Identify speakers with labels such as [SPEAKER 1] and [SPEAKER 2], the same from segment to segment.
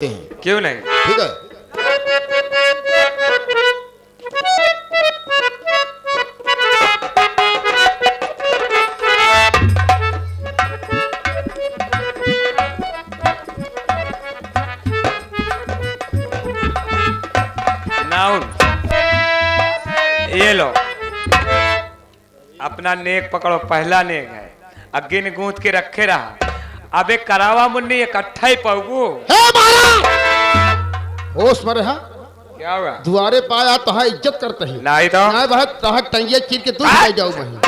[SPEAKER 1] हैं।
[SPEAKER 2] क्यों नहीं?
[SPEAKER 1] ठीक है।
[SPEAKER 2] नाउन ये लो, अपना नेक पकड़ो। पहला नेक है, अग्नि गूंथ के रखे रहा। अबे करावा मुन्नी इकट्ठा ही पगू।
[SPEAKER 1] होश में रहा।
[SPEAKER 2] क्या हुआ?
[SPEAKER 1] दुआरे पाया तो इज्जत करते ही
[SPEAKER 2] नहीं तो
[SPEAKER 1] ना बहुत तह टंगिया चीर के दूर ले जाऊं वहीं।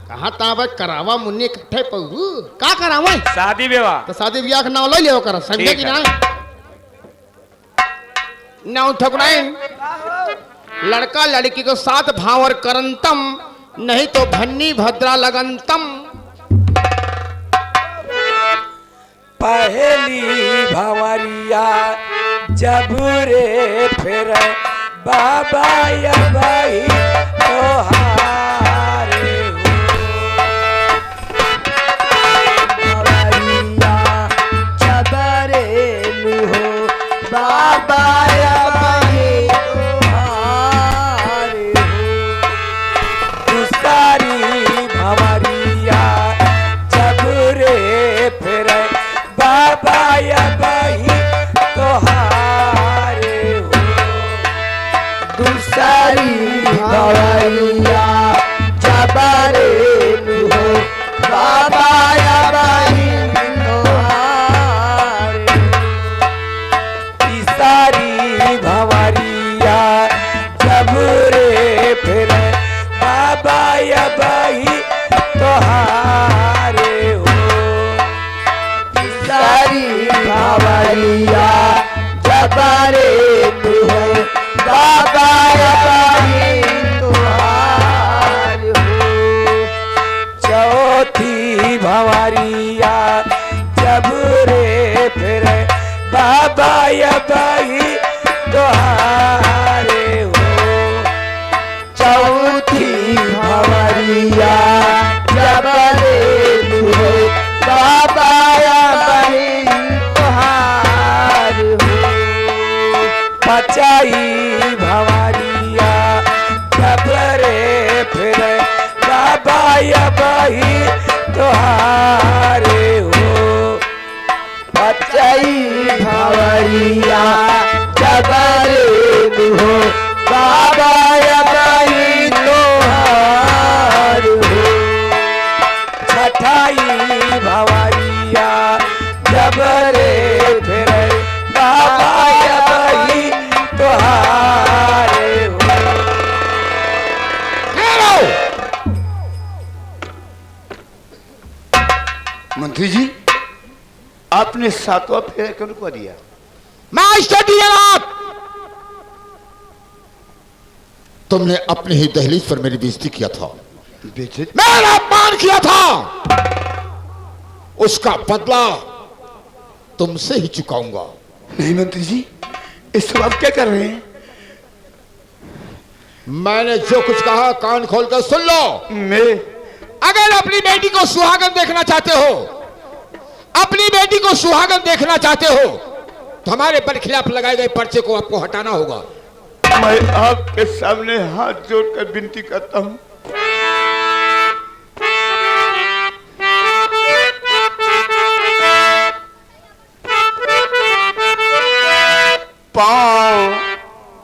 [SPEAKER 1] कहा ता भाई करावा मुन्नी इकट्ठे पगू का करावा?
[SPEAKER 2] शादी विवाह
[SPEAKER 1] तो शादी ब्याह का नाम ले लियो कर समझे कि ना? नाउ ठकुराइन लड़का लड़की को साथ भावर करंतम, नहीं तो भन्नी भद्रा लगंतम।
[SPEAKER 3] पहली भंवरिया जब रे फिर बाबा या भाई तोहारे हो। भंवरिया जब रे हो बाबा या भाई तोहारे हो। दूसरी भंवरिया जब रे फिर बाबा या भाई तोहारे हो। दूसरी भंवरिया जब रे हो बाबा या भाई तोहारे हो। तीसरी भंवरिया जब रे फिर बाबा या भाई तोहारे हो। तीसरी भंवरिया जब रे हो बाबा या भाई तोहारे हो। चौथी भंवरिया जब रे फिर बाबा या भाई तोहारे हो। चौथी भंवरिया जब रे हो बाबा या भाई तोहारे हो। पांचवी भंवरिया जब रे फिर बाबा या भाई तोहारे हो। पांचवी भंवरिया जब रे हो बाबा या भाई तोहारे हो। छठाई भंवरिया जब रे फिर बाबा या भाई तोहारे हो।
[SPEAKER 4] मंत्री जी, आपने सातवां फेरा क्यों रुकवा दिया?
[SPEAKER 1] मास्टर जनाब, तुमने अपने ही दहलीज पर मेरी बेइज्जती किया था, मेरा अपमान किया था। उसका बदला तुमसे ही चुकाऊंगा।
[SPEAKER 4] नहीं मंत्री जी, इस सब आप क्या कर रहे हैं?
[SPEAKER 1] मैंने जो कुछ कहा कान खोलकर सुन लो।
[SPEAKER 4] मैं
[SPEAKER 1] अगर अपनी बेटी को सुहागन देखना चाहते हो, अपनी बेटी को सुहागन देखना चाहते हो, तो हमारे पर खिलाफ लगाए गए पर्चे को आपको हटाना होगा।
[SPEAKER 4] मैं आपके सामने हाथ जोड़कर विनती करता हूं, पांव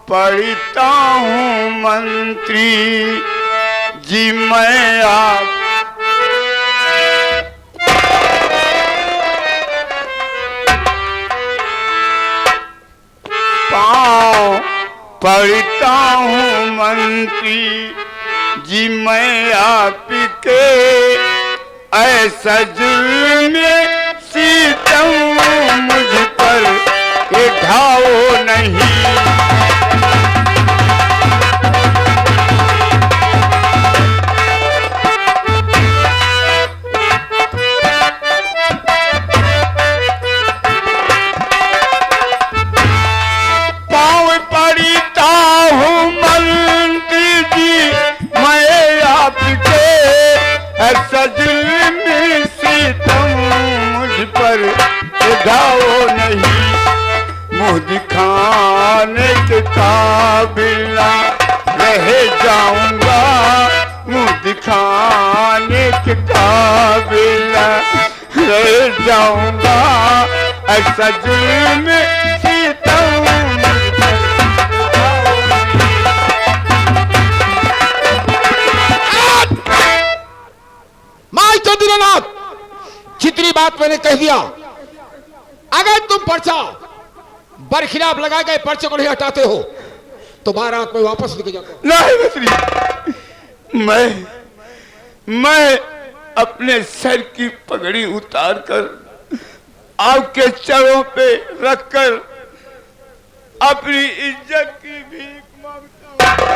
[SPEAKER 4] पड़ता हूं मंत्री जी मैं आप पांव पड़ता हूं मंत्री जी मैं आपके। ऐसा जुल्म सितम मुझ पर ये ढाओ नहीं। पाँव पड़ता हूँ मंत्री जी मैं आपके। ऐसा जुल्म सितम मुझ पर मुंह दिखाने के काबिल ना रह जाऊंगा, मुंह दिखाने के काबिल ना रह जाऊंगा, ऐसा जुल्म सितम।
[SPEAKER 1] माई चंद्रनाथ, जितनी बात मैंने कह दिया, अगर तुम पर्चा बरखिलाफ लगाए गए पर्चे को नहीं हटाते हो तो बारात में वापस लेके जाता।
[SPEAKER 4] नहीं मंत्री, मैं अपने सर की पगड़ी उतार कर आपके चरणों पे रखकर अपनी इज्जत की भीख मांगता हूं।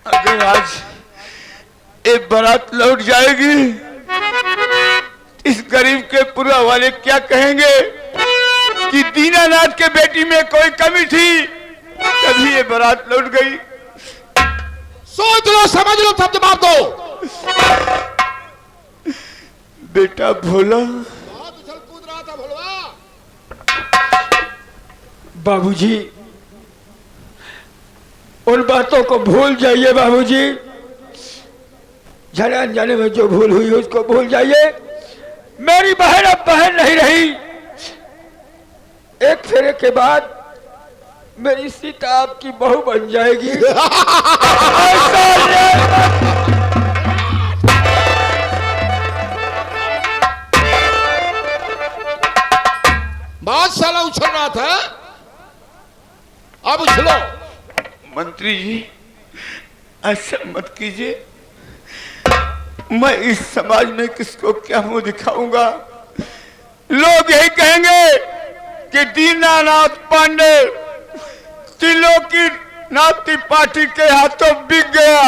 [SPEAKER 4] अगर आज एक बारात लौट जाएगी, इस गरीब के पुरा वाले क्या कहेंगे कि दीनानाथ के बेटी में कोई कमी थी, तभी ये बारात लौट गई।
[SPEAKER 1] सोच लो, समझ लो, तब जवाब दो।
[SPEAKER 4] बेटा भोला,
[SPEAKER 1] बहुत उछल कूद रहा था भोलवा।
[SPEAKER 3] बाबूजी, उन बातों को भूल जाइए बाबूजी। जाने अनजाने में जो भूल हुई उसको भूल जाइए। मेरी बहन अब बहन नहीं रही। एक फेरे के बाद मेरी सीता आपकी बहू बन जाएगी।
[SPEAKER 1] बहुत साला उछल रहा था, अब उछलो।
[SPEAKER 4] मंत्री जी, ऐसा मत कीजिए। मैं इस समाज में किसको क्या मुंह दिखाऊंगा? लोग यही कहेंगे कि दीनानाथ पांडे त्रिलोकी नाथ पार्टी के हाथों बिक गया।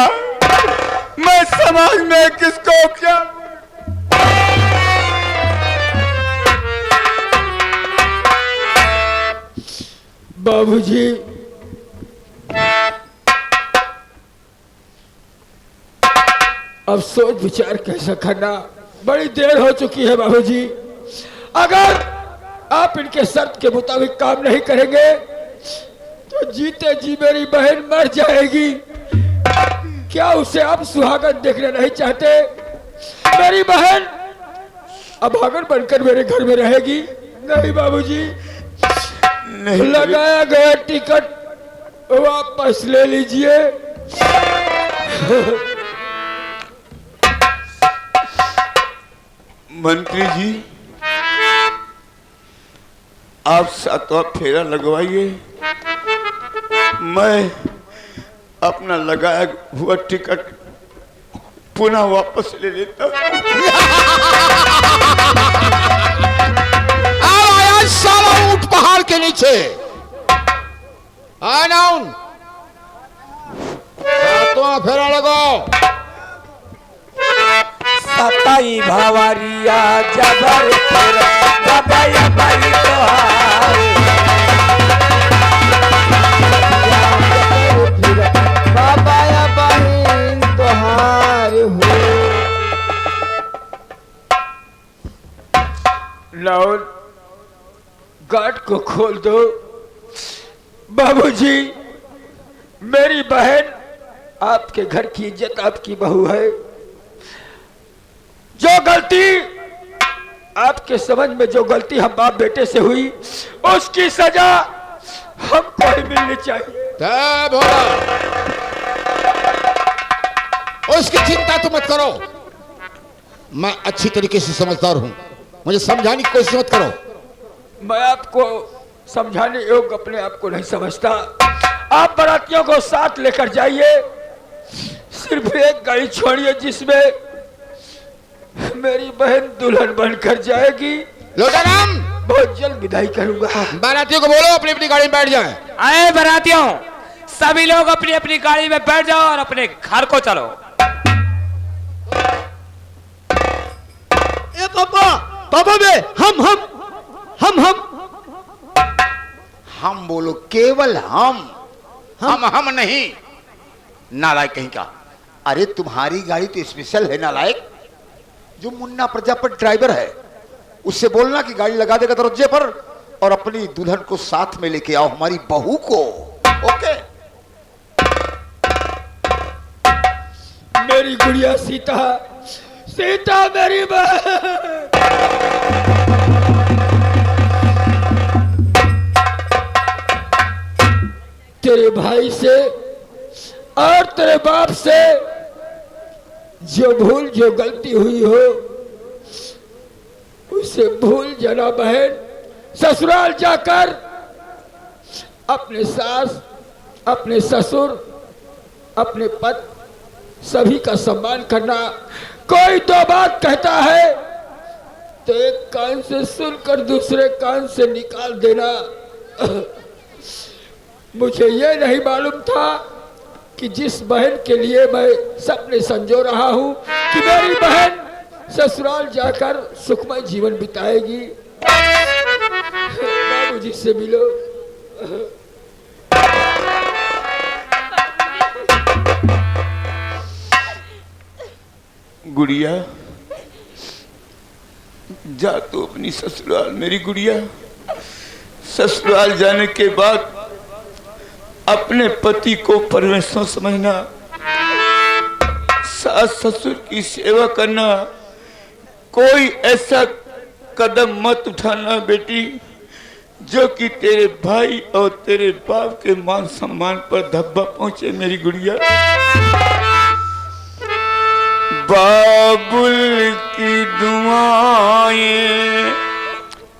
[SPEAKER 4] मैं समाज में किसको क्या?
[SPEAKER 3] बाबूजी, अब सोच विचार कैसा करना, बड़ी देर हो चुकी है बाबूजी। अगर आप इनके शर्त के मुताबिक काम नहीं करेंगे तो जीते जी मेरी बहन मर जाएगी। क्या उसे आप सुहागन देखना नहीं चाहते? मेरी बहन अभागन बनकर मेरे घर में रहेगी। नहीं बाबूजी,
[SPEAKER 4] नहीं
[SPEAKER 3] लगाया गया टिकट वापस ले लीजिए।
[SPEAKER 4] मंत्री जी, आप सातवां फेरा लगवाइए। मैं अपना लगाया हुआ टिकट पुनः वापस ले लेता हूं।
[SPEAKER 1] आया साला ऊंट पहाड़ के नीचे। आनाउन सातवां फेरा लगाओ।
[SPEAKER 3] सताई भावरिया जबर फेरा दबाया बाई तोहार। बाबाया बहन तोहार हो। लाओ, गाट को खोल दो। बाबूजी, मेरी बहन आपके घर की इज्जत, आपकी बहू है। जो गलती आपके समझ में, जो गलती हम बाप बेटे से हुई, उसकी सजा हमको ही मिलनी चाहिए।
[SPEAKER 1] तब होगा। उसकी चिंता तो मत करो, मैं अच्छी तरीके से समझदार हूं, मुझे समझाने की कोशिश मत करो।
[SPEAKER 3] मैं आपको समझाने योग्य अपने आप को नहीं समझता। आप बारातियों को साथ लेकर जाइए। सिर्फ एक गाड़ी छोड़िए जिसमें मेरी बहन दुल्हन बनकर जाएगी।
[SPEAKER 1] लोटाराम,
[SPEAKER 3] बहुत जल्द विदाई करूंगा।
[SPEAKER 1] बारातियों को बोलो अपनी अपनी गाड़ी में बैठ जाएं।
[SPEAKER 2] आए बारातियों, सभी लोग अपनी अपनी गाड़ी में बैठ जाओ और अपने घर को चलो।
[SPEAKER 3] ए पापा, पापा बे,
[SPEAKER 4] हम बोलो, केवल हम नहीं। नालायक कहीं का। अरे तुम्हारी गाड़ी तो स्पेशल है नालायक। जो मुन्ना प्रजापत ड्राइवर है उससे बोलना कि गाड़ी लगा देगा दरवाजे पर और अपनी दुल्हन को साथ में लेके आओ, हमारी बहू को। ओके।
[SPEAKER 3] मेरी गुड़िया सीता, सीता मेरी बहन। तेरे भाई से और तेरे बाप से जो भूल जो गलती हुई हो उसे भूल जाना बहन। ससुराल जाकर अपने सास, अपने ससुर, अपने पति सभी का सम्मान करना। कोई दो बात कहता है तो एक कान से सुनकर दूसरे कान से निकाल देना। मुझे यह नहीं मालूम था कि जिस बहन के लिए मैं सपने संजो रहा हूं कि मेरी बहन ससुराल जाकर सुखमय जीवन बिताएगी। बाबूजी से मिलो।
[SPEAKER 4] गुड़िया जा तो अपनी ससुराल। मेरी गुड़िया ससुराल जाने के बाद अपने पति को परमेश्वर समझना, सास ससुर की सेवा करना। कोई ऐसा कदम मत उठाना बेटी जो कि तेरे भाई और तेरे बाप के मान सम्मान पर धब्बा पहुंचे। मेरी गुड़िया बाबुल की दुआएं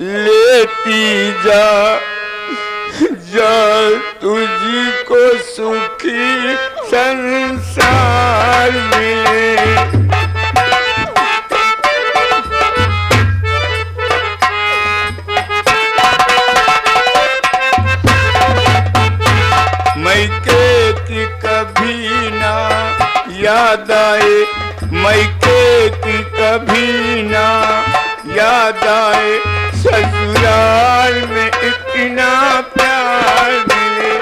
[SPEAKER 4] लेती जा, जा तुझको सुखी संसार मिले। मैके की कभी ना याद आए, मैके की कभी ना याद आए, ससुराल में इतना प्यार मिले।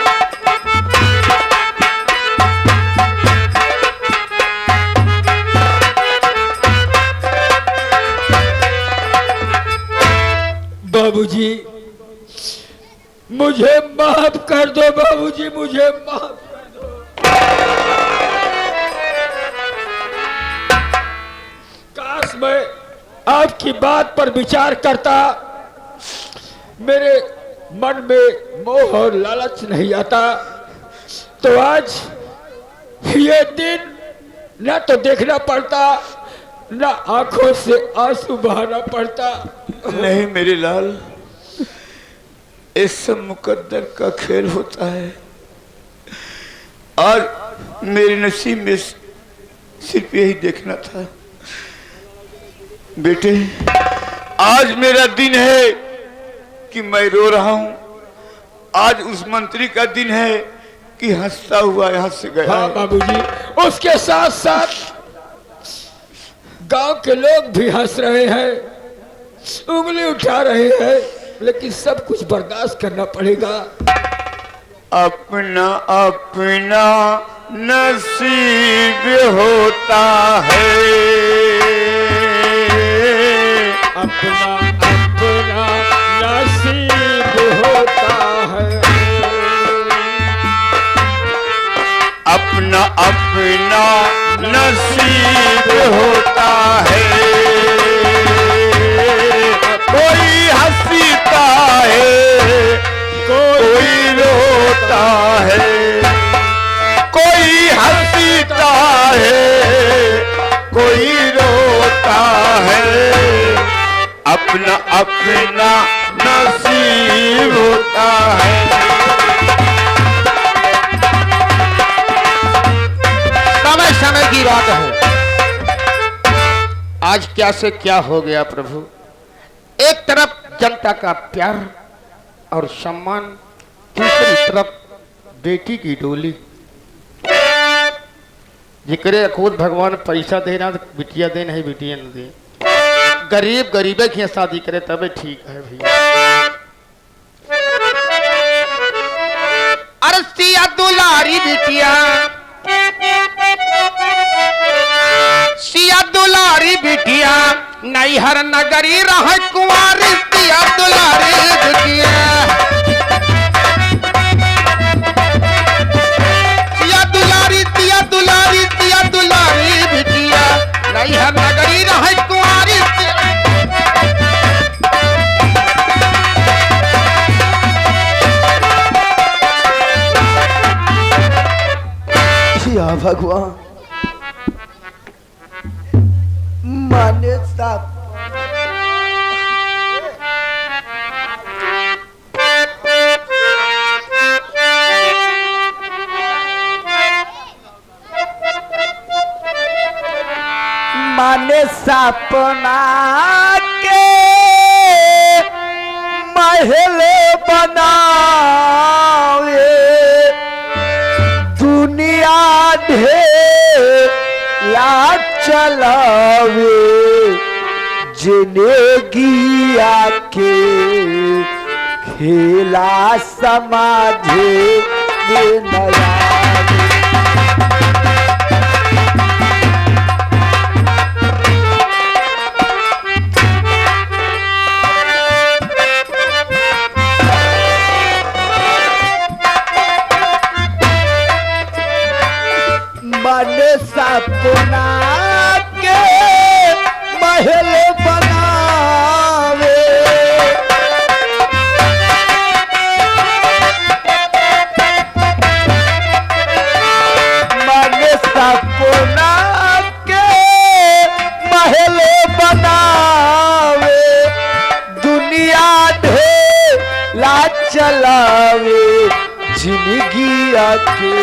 [SPEAKER 3] बाबूजी मुझे माफ कर दो, बाबूजी मुझे माफ कर दो। काश मैं आपकी बात पर विचार करता, मेरे मन में मोह और लालच नहीं आता तो आज ये दिन न तो देखना पड़ता न आंखों से आंसू बहाना पड़ता।
[SPEAKER 4] नहीं मेरे लाल, इस सब मुकद्दर का खेल होता है। आज मेरे नसीब में सिर्फ यही देखना था। बेटे आज मेरा दिन है कि मैं रो रहा हूं। आज उस मंत्री का दिन है कि हंसता हुआ यहां से गया।
[SPEAKER 3] हाँ बाबूजी, उसके साथ साथ गांव के लोग भी हंस रहे हैं, उंगली उठा रहे हैं, लेकिन सब कुछ बर्दाश्त करना पड़ेगा।
[SPEAKER 4] अपना अपना नसीब होता है,
[SPEAKER 3] अपना अपना नसीब होता है,
[SPEAKER 4] अपना अपना नसीब होता है। कोई हंसता है, कोई रोता है, कोई हंसता है, कोई रोता है। अपना अपना नसीब होता है।
[SPEAKER 1] समय समय की बात है। आज क्या से क्या हो गया प्रभु। एक तरफ जनता का प्यार और सम्मान, दूसरी तरफ बेटी की डोली। जिक्रे खुद भगवान पैसा देना तो बिटिया दे, नहीं बिटिया न दे। गरीब गरीबे की शादी करे तबे ठीक है भैया। अरसिया दुलारी बिटिया तिया दुलारी बिटिया नैहर नगरी रह कुंवारी तिया दुलारी बिटिया तिया दुलारी तिया दुलारी तिया दुलारी बिटिया नैहर नगरी रह कुंवारी
[SPEAKER 3] या भगवान माने साहब माने सपना के महल बनावे दुनिया ढेला चलावे जिंदगी आके खेला समाधे में नया मन सपना के महल बनावे मन सपना के महल बनावे दुनिया ढेला चलावे जिंदगी आके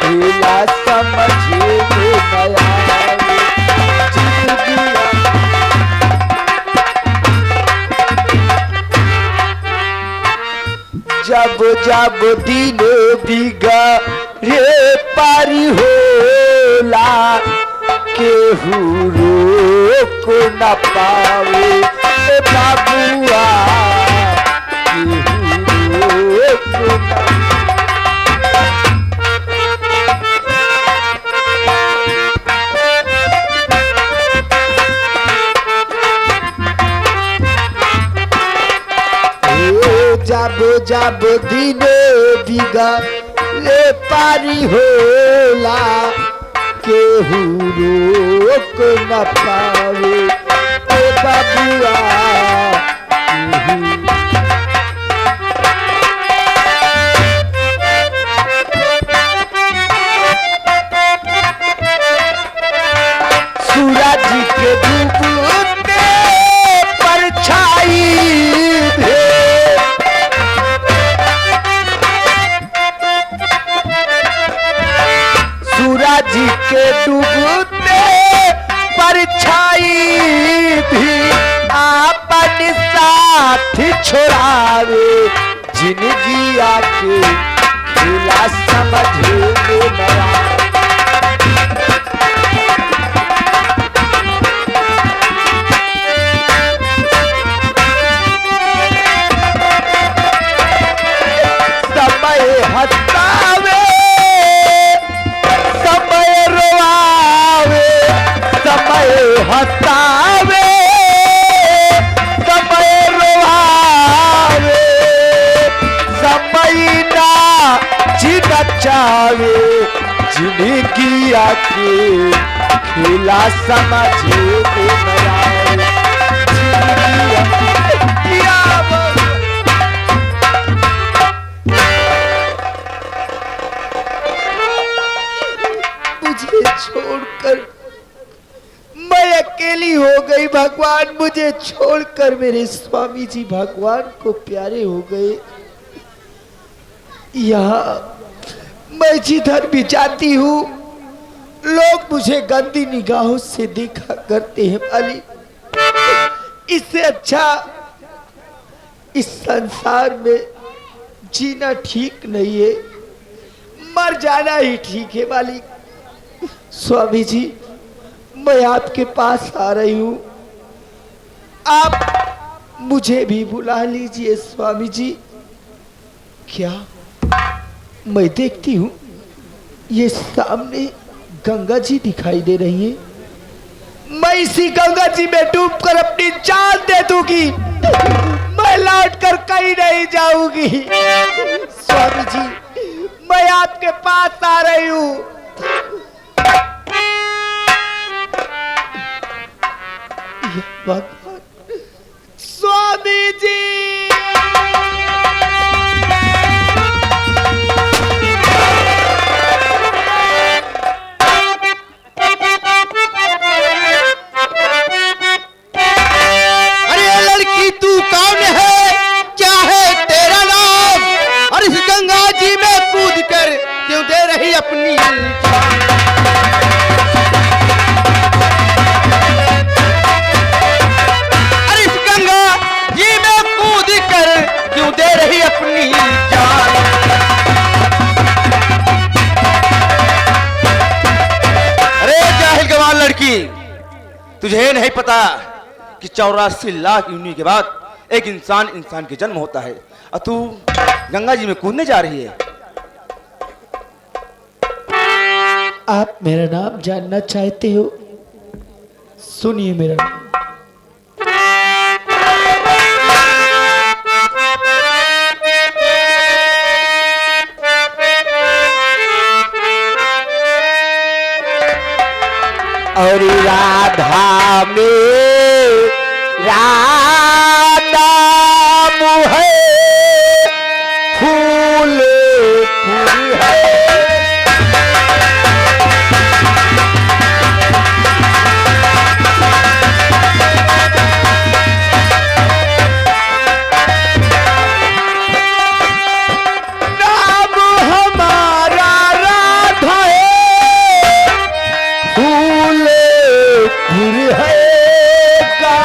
[SPEAKER 3] खेला समझे नया जब जब दिन बिगा रे पारी होला केहू रोक न पावे बाबुआ केहू रोक न जब जब दिन बिगा ले पारी होला केहू रोक न पावे ओ बाबुआ सूरज के डूबते परछाई सूरज के डूबते परछाई भी आपन साथ छोड़ावे जिंदगी आके खेला समझे नया समय हंसावे समय रोआवे समय हंसावे समय रोआवे समय ना जीना चावे जिंदगी आके खेला समझे नया मुझे छोड़कर मैं अकेली हो गई भगवान मुझे छोड़कर मेरे स्वामी जी भगवान को प्यारे हो गए यहाँ मैं जिधर भी जाती हूँ लोग मुझे गंदी निगाहों से देखा करते हैं मालिक इससे अच्छा इस संसार में जीना ठीक नहीं है मर जाना ही ठीक है मालिक स्वामी जी मैं आपके पास आ रही हूँ आप मुझे भी बुला लीजिए स्वामी जी क्या मैं देखती हूँ ये सामने गंगा जी दिखाई दे रही हैं मैं इसी गंगा जी में डूबकर अपनी जान दे दूंगी, मैं लौट कर कहीं नहीं जाऊंगी। स्वामी जी, मैं आपके पास आ रही हूँ। भगवान, स्वामी जी।
[SPEAKER 5] अरे लड़की, तू कौन है? क्या है तेरा नाम? और इस गंगा जी में कूद कर क्यों दे रही अपनी जान? अरे इस गंगा जी में कूद कर क्यों दे रही अपनी जान? अरे जाहिल गंवार लड़की, तुझे नहीं पता कि 84 लाख यूनि के बाद एक इंसान के जन्म होता है, और तू गंगा जी में कूदने जा रही है।
[SPEAKER 3] आप मेरा नाम जानना चाहते हो? सुनिए मेरा नाम।
[SPEAKER 5] और राधा में राधा है, फूल फूल है। नाम हमारा राधा है, फूल फूल है का।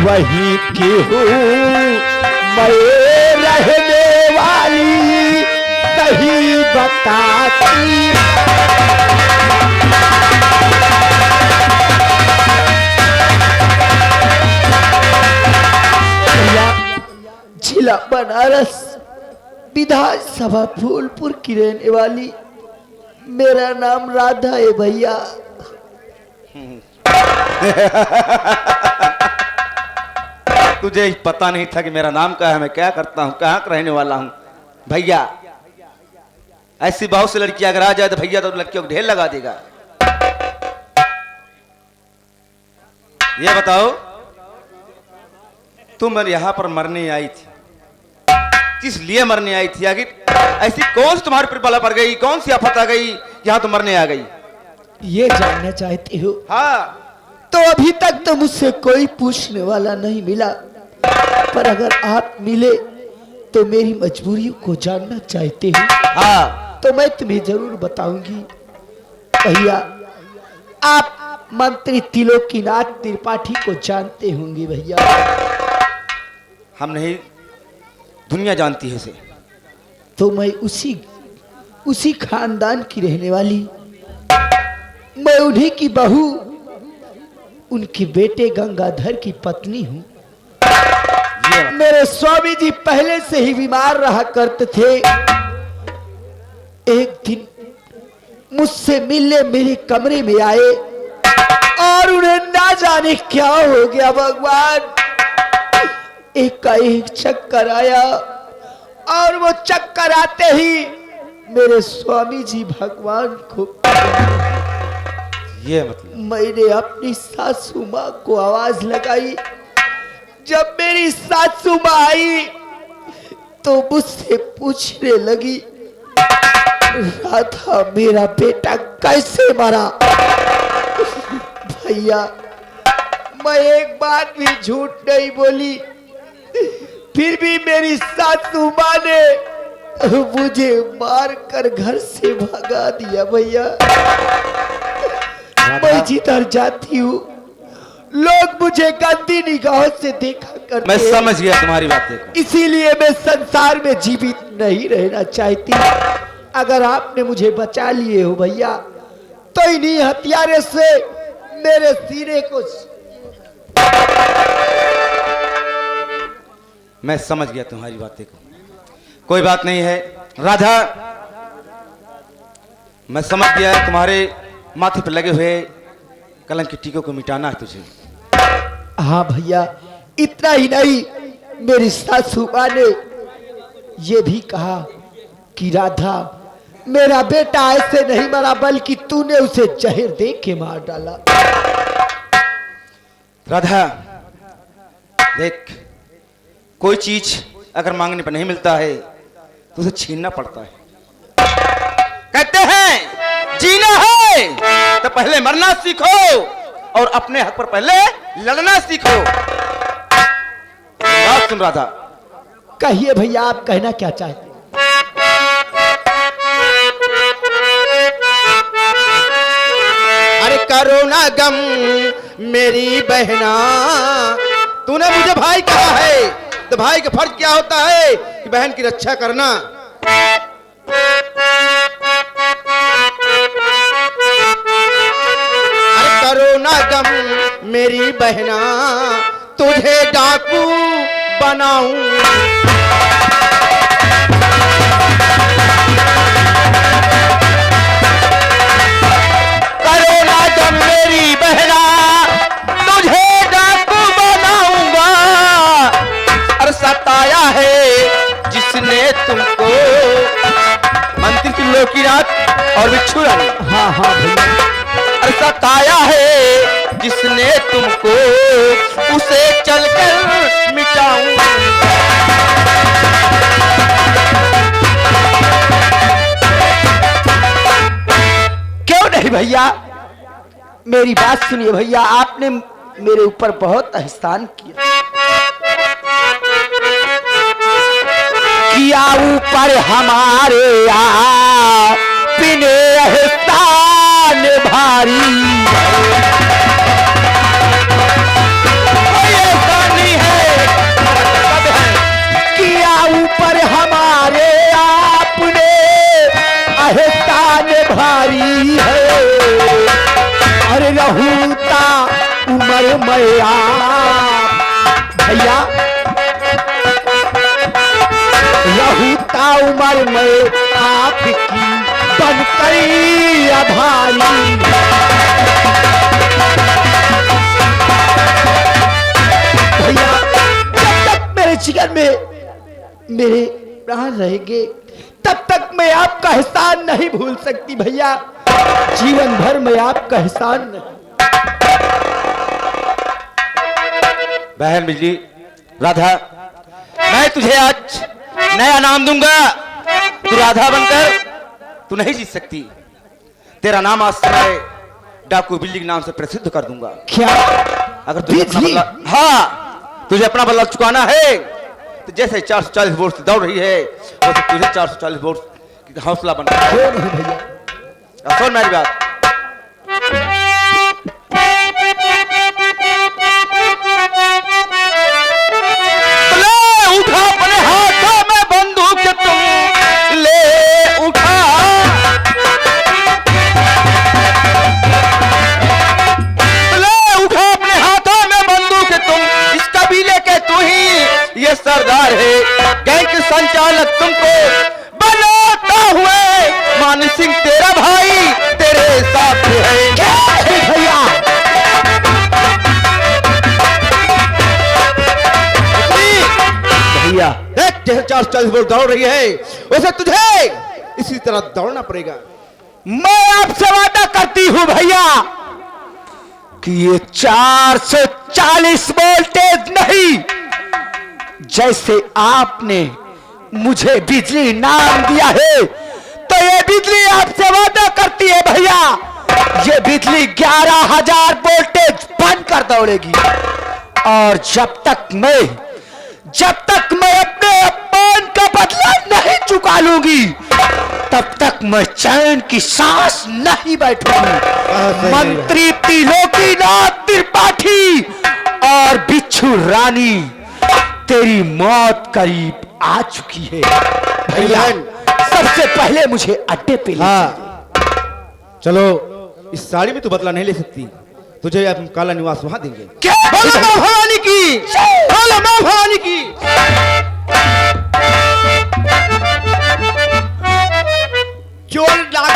[SPEAKER 5] वही की हूँ मैं रहने वाली, सही बताती।
[SPEAKER 3] जिला बनारस, विधानसभा फूलपुर की रहने वाली, मेरा नाम राधा है भैया।
[SPEAKER 5] तुझे पता नहीं था कि मेरा नाम क्या है, मैं क्या करता हूँ, कहाँ का रहने वाला हूँ? भैया, ऐसी बहुत सी लड़की अगर आ जाए तो भैया तो लड़कियों को ढेर लगा देगा। ये बताओ, तुम यहाँ पर मरने आई थी, किस लिए मरने आई थी? आखिर ऐसी कौन सी तुम्हारे पर बला पड़ गई, कौन सी आफत आ गई, यहाँ तुम मरने आ गई?
[SPEAKER 3] ये जानना चाहते हो?
[SPEAKER 5] हाँ।
[SPEAKER 3] तो अभी तक तो मुझसे कोई पूछने वाला नहीं मिला, पर अगर आप मिले तो मेरी मजबूरियों को जानना चाहते हो
[SPEAKER 5] हाँ,
[SPEAKER 3] तो मैं तुम्हें जरूर बताऊंगी। भैया, आप मंत्री त्रिलोकीनाथ त्रिपाठी को जानते होंगे भैया।
[SPEAKER 5] हम नहीं, दुनिया जानती है इसे।
[SPEAKER 3] तो मैं उसी खानदान की रहने वाली, मैं उन्हीं की बहू, उनके बेटे गंगाधर की पत्नी हूँ। मेरे स्वामी जी पहले से ही बीमार रहा करते थे। एक दिन मुझसे मिलने मेरे कमरे में आए और उन्हें ना जाने क्या हो गया भगवान, एक का एक चक्कर आया और वो चक्कर आते ही मेरे स्वामी जी भगवान को,
[SPEAKER 5] ये मतलब
[SPEAKER 3] मैंने अपनी सासू माँ को आवाज लगाई। जब मेरी सासू माँ आई तो मुझसे पूछने लगी, राधा मेरा बेटा कैसे मरा? भैया, मैं एक बात भी झूठ नहीं बोली, फिर भी मेरी सासू माँ ने मुझे मार कर घर से भगा दिया। भैया, मैं जिधर जाती हूँ लोग मुझे गंदी निगाहों से देखा करते
[SPEAKER 5] मैं
[SPEAKER 3] हैं।
[SPEAKER 5] समझ गया तुम्हारी बातें को।
[SPEAKER 3] इसीलिए मैं संसार में जीवित नहीं रहना चाहती। अगर आपने मुझे बचा लिए हो भैया, तो इन्हीं हथियारे से मेरे सीने को।
[SPEAKER 5] मैं समझ गया तुम्हारी बातें को, कोई बात नहीं है। राधा, मैं समझ गया तुम्हारे माथे पर लगे हुए कलंक के टीकों को मिटाना है तुझे।
[SPEAKER 3] हाँ भैया, इतना ही नहीं, मेरी सासू माँ ने ये भी कहा कि राधा, मेरा बेटा ऐसे नहीं मरा बल्कि तूने उसे जहर दे के मार डाला।
[SPEAKER 5] राधा देख, कोई चीज अगर मांगने पर नहीं मिलता है तो उसे छीनना पड़ता है। कहते हैं जीना है तो पहले मरना सीखो और अपने हक पर पहले लड़ना सीखो। बात सुन राधा।
[SPEAKER 3] कहिए भैया, आप कहना क्या चाहते?
[SPEAKER 5] अरे करो ना गम मेरी बहना, तूने मुझे भाई कहा है तो भाई का फर्ज क्या होता है कि बहन की रक्षा करना। अरे करो ना गम मेरी बहना, तुझे डाकू बनाऊं। करो ना गम मेरी बहना, तुझे डाकू बनाऊंगा। और सताया है जिसने तुमको, मंत्री की लोकीनाथ और बिच्छू रानी।
[SPEAKER 3] हाँ हाँ भैया।
[SPEAKER 5] और सताया है जिसने तुमको, उसे चलकर मिटाऊंगा।
[SPEAKER 3] क्यों नहीं भैया, मेरी बात सुनिए भैया, आपने मेरे ऊपर बहुत एहसान किया ऊपर हमारे आपने एहसान भारी।
[SPEAKER 5] कोई ऐसा नहीं है, सब है।
[SPEAKER 3] किया ऊपर हमारे आपने एहसान भारी है। अरे रहूता उमर मैया भैया, रहूता उमर में आपकी बनकर आभारी। भैया, जब तक मेरे जिगर में मेरे प्राण रहेंगे तब तक मैं आपका एहसान नहीं भूल सकती भैया। जीवन भर मैं आपका एहसान नहीं।
[SPEAKER 5] बहन बिजली, राधा, मैं तुझे आज नया नाम दूंगा। तू राधा बनकर तू नहीं जीत सकती। तेरा नाम आज से मैं डाकू बिल्ली के नाम से प्रसिद्ध कर दूंगा।
[SPEAKER 3] क्या?
[SPEAKER 5] अगर तुझे अपना
[SPEAKER 3] बिजली?
[SPEAKER 5] बदला, हाँ, तुझे अपना बदला चुकाना है तो जैसे 440 वोट से दौड़ रही है वैसे तुझे 440 वोट की हौसला बना।
[SPEAKER 3] क्यों नहीं भैया?
[SPEAKER 5] सुन मेरी बात। ले उठा अपने हाथों में बंदूक तुम, ले उठा। ले उठा अपने हाथों में बंदूक तुम, इस कबीले के तू ही ये सरदार है। गैंग के संचालक तुमको बनाता हुए मान सिंह तेरा भाई तेरे साथ है।
[SPEAKER 3] भैया
[SPEAKER 5] भैया देख, जैसे 440 वोट दौड़ रही है वैसे तुझे इसी तरह दौड़ना पड़ेगा।
[SPEAKER 3] मैं आपसे वादा करती हूं भैया कि ये 440 वोल्टेज नहीं, जैसे आपने मुझे बिजली नाम दिया है तो ये बिजली आपसे वादा करती है भैया, ये बिजली 11,000 वोल्टेज बन कर दौड़ेगी। और जब तक मैं अपने अपमान का बदला नहीं चुका लूंगी तब तक मैं चैन की सांस नहीं बैठूंगी। मंत्री त्रिलोकीनाथ त्रिपाठी और बिच्छू रानी, तेरी मौत करीब आ चुकी है भैया। सबसे पहले मुझे अड्डे पे ले
[SPEAKER 5] चलो, इस साड़ी में तू बदला नहीं ले सकती, तुझे हम काला निवास वहां देंगे।
[SPEAKER 3] क्या?
[SPEAKER 5] बोलो मां भवानी की, बोलो मां भवानी की।
[SPEAKER 3] चोर डाकू